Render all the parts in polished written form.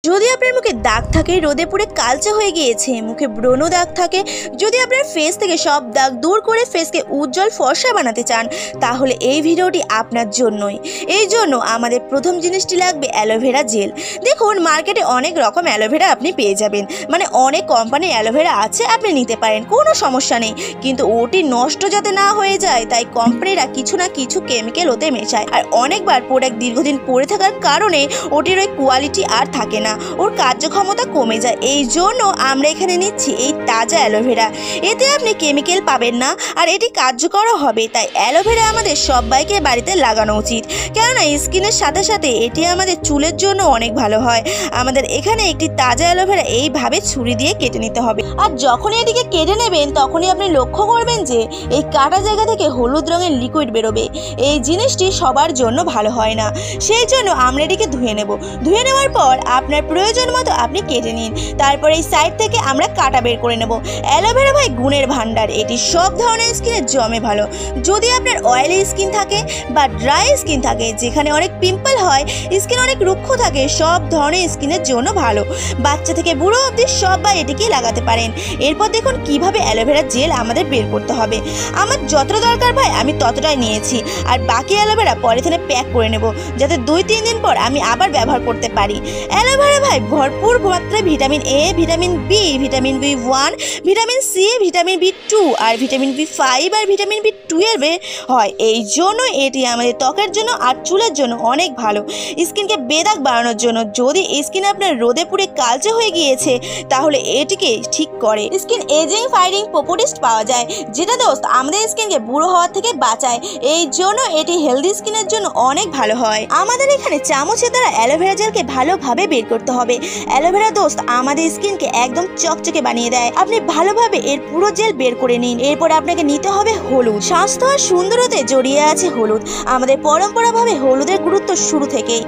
যদি আপনার মুখে দাগ থাকে, রোদে পুড়ে কালচে হয়ে গিয়েছে, মুখে ব্রণ দাগ থাকে, যদি আপনার ফেস থেকে সব দাগ দূর করে ফেসকে উজ্জ্বল ফর্সা বানাতে চান, তাহলে এই ভিডিওটি আপনার জন্যই। এই জন্য আমাদের প্রথম জিনিসটি লাগবে অ্যালোভেরা জেল। দেখুন, মার্কেটে অনেক রকম অ্যালোভেরা আপনি পেয়ে যাবেন, মানে অনেক কোম্পানির অ্যালোভেরা আছে, আপনি নিতে পারেন, কোনো সমস্যা নেই। কিন্তু ওটি নষ্ট যাতে না হয়ে যায় তাই কোম্পানিরা কিছু না কিছু কেমিক্যাল ওতে মেশায়, আর অনেকবার প্রোডাক্ট দীর্ঘদিন পরে থাকার কারণে ওটির ওই কোয়ালিটি আর থাকে না, ওর কার্যক্ষমতা কমে যায়। এই জন্য আমরা এখানে নিচ্ছি এই তাজা অ্যালোভেরা। এতে আপনি কেমিক্যাল পাবেন না, আর এটি কার্যকরও হবে। তাই অ্যালোভেরা আমাদের সবাইকে বাড়িতে লাগানো উচিত, কেননা স্কিনের সাথে সাথে এটি আমাদের চুলের জন্য অনেক ভালো হয়। আমাদের এখানে একটি তাজা অ্যালোভেরা এইভাবে ছুরি দিয়ে কেটে নিতে হবে, আর যখনই এটিকে কেটে নেবেন তখনই আপনি লক্ষ্য করবেন যে এই কাটা জায়গা থেকে হলুদ রঙের লিকুইড বেরোবে। এই জিনিসটি সবার জন্য ভালো হয় না, সেই জন্য আমরা এটিকে ধুয়ে নেব। ধুয়ে নেওয়ার পর আপনার প্রয়োজন মতো আপনি কেটে নিন। তারপর এই সাইড থেকে আমরা কাটা বের করে নেব। অ্যালোভেরা ভাই গুণের ভান্ডার, এটি সব ধরনের স্কিনের জমে ভালো। যদি আপনার অয়েলি স্কিন থাকে বা ড্রাই স্কিন থাকে, যেখানে অনেক পিম্পল হয়, স্কিন অনেক রুক্ষ থাকে, সব ধরনের স্কিনের জন্য ভালো। বাচ্চা থেকে বুড়ো অবধি সবাই এটিকে লাগাতে পারেন। এরপর দেখুন কিভাবে অ্যালোভেরা জেল আমাদের বের করতে হবে। আমার যতটা দরকার ভাই আমি ততটাই নিয়েছি, আর বাকি অ্যালোভেরা পলিথিনে প্যাক করে নেব, যাতে 2-3 দিন পর আমি আবার ব্যবহার করতে পারি। অ্যালোভেরা ভাই ভরপুর মাত্রায় vitamin A, vitamin B, vitamin বি1, ভিটামিন সি, ভিটামিন বি2 আর ভিটামিন বি5 আর ভিটামিন বি12 হয়। এই জন্য এটি আমাদের ত্বকের জন্য আর চুলের জন্য অনেক ভালো। স্কিনকে বেদাগ বাড়ানোর জন্য, যদি স্কিন আপনার রোদে পুড়ে কালচে হয়ে গিয়েছে, তাহলে এটিকে ঠিক করে। স্কিন এজিং ফাইটিং প্রোপোটিস্ট পাওয়া যায়, যেটা দোস্ত আমাদের স্কিনকে বুড়ো হওয়ার থেকে বাঁচায়। এই জন্য এটি হেলদি স্কিনের জন্য অনেক ভালো হয়। আমাদের এখানে চামচের দ্বারা অ্যালোভেরা জেলকে ভালোভাবে বের করতে হবে। অ্যালোভেরা দোস্ত আমাদের স্কিনকে একদম চকচকে বানিয়ে দেয়। আপনি ভালোভাবে এর পুরো জেল বের করে নিন। এরপর আপনাকে নিতে হবে হলুদ। স্বাস্থ্য আর সুন্দরতে জড়িয়ে আছে হলুদ। আমাদের পরম্পরাভাবে হলুদের গুরুত্ব শুরু থেকেই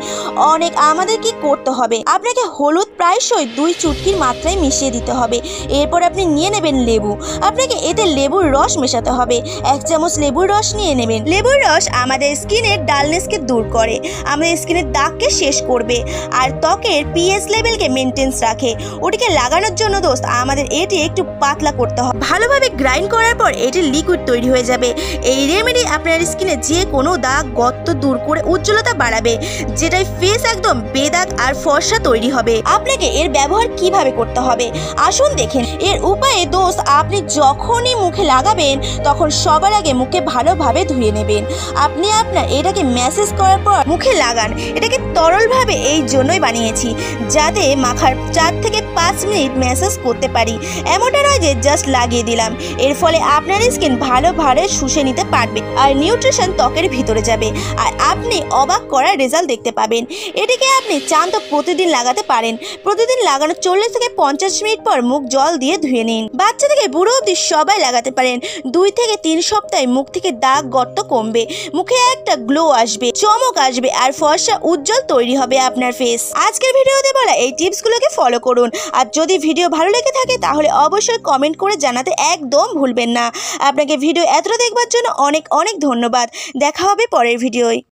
অনেক। আমাদের কি করতে হবে, আপনাকে হলুদ প্রায়শই 2 চুটকির মাত্রায় মিশিয়ে দিতে হবে। এরপর আপনি নিয়ে নেবেন লেবু। আপনাকে এতে লেবুর রস মেশাতে হবে। 1 চামচ লেবুর রস নিয়ে নেবেন। লেবুর রস আমাদের স্কিনের ডালনেসকে দূর করে, আমাদের স্কিনের দাগকে শেষ করবে, আর ত্বকের পিএইচ লেভেলকে মেনটেন্স রাখে। ওটিকে লাগানোর জন্য দোস্ত আমাদের এটি একটু পাতলা করতে হবে। ভালোভাবে গ্রাইন্ড করার পর এটি লিকুইড তৈরি হয়ে যাবে। এই রেমেডি আপনার স্কিনে যে কোনো দাগ গর্ত দূর করে উজ্জ্বলতা বাড়াবে, যেটাই ফেস একদম বেদাগ আর ফর্সা তৈরি হবে। আপনাকে এর ব্যবহার কিভাবে করতে হবে আসুন দেখেন। এর উপায়ে দোস্ত আপনি যখনই মুখে লাগাবেন তখন সবার আগে মুখে ভালোভাবে ধুয়ে নেবেন। আপনি আপনার এটাকে ম্যাসেজ করার পর মুখে লাগান। এটাকে তরলভাবে এই জন্যই বানিয়েছি, যাতে মাখার 4 থেকে 5 মিনিট ম্যাসেজ করতে পারি। এমনটা নয় যে জাস্ট লাগিয়ে দিলাম। এর ফলে আপনার স্কিন ভালোভাবে শুষে নিতে পারবে, আর নিউট্রিশন ত্বকের ভিতরে যাবে, আর আপনি অবাক করার রেজাল্ট দেখতে পাবেন। এটিকে আপনি চান তো প্রতিদিন লাগাতে পারেন। প্রতিদিন লাগানোর 40 থেকে 50 মিনিট পর মুখ জল দিয়ে ধুয়ে নিন। বাচ্চা থেকে বুড়ো অবধি সবাই লাগাতে পারেন। 2 থেকে 3 সপ্তাহে মুখ থেকে দাগ গর্ত কমবে, মুখে একটা গ্লো আসবে, চমক আসবে, আর ফর্সা উজ্জ্বল তৈরি হবে আপনার ফেস। আজকের ভিডিওতে বলা এই টিপসগুলোকে ফলো করুন। আর যদি ভিডিও ভালো লেগে থাকে তাহলে অবশ্যই কমেন্ট করে জানাতে একদম ভুলবেন না। আপনাকে ভিডিও এতটা দেখবার জন্য অনেক অনেক ধন্যবাদ। দেখা হবে পরের ভিডিওয়।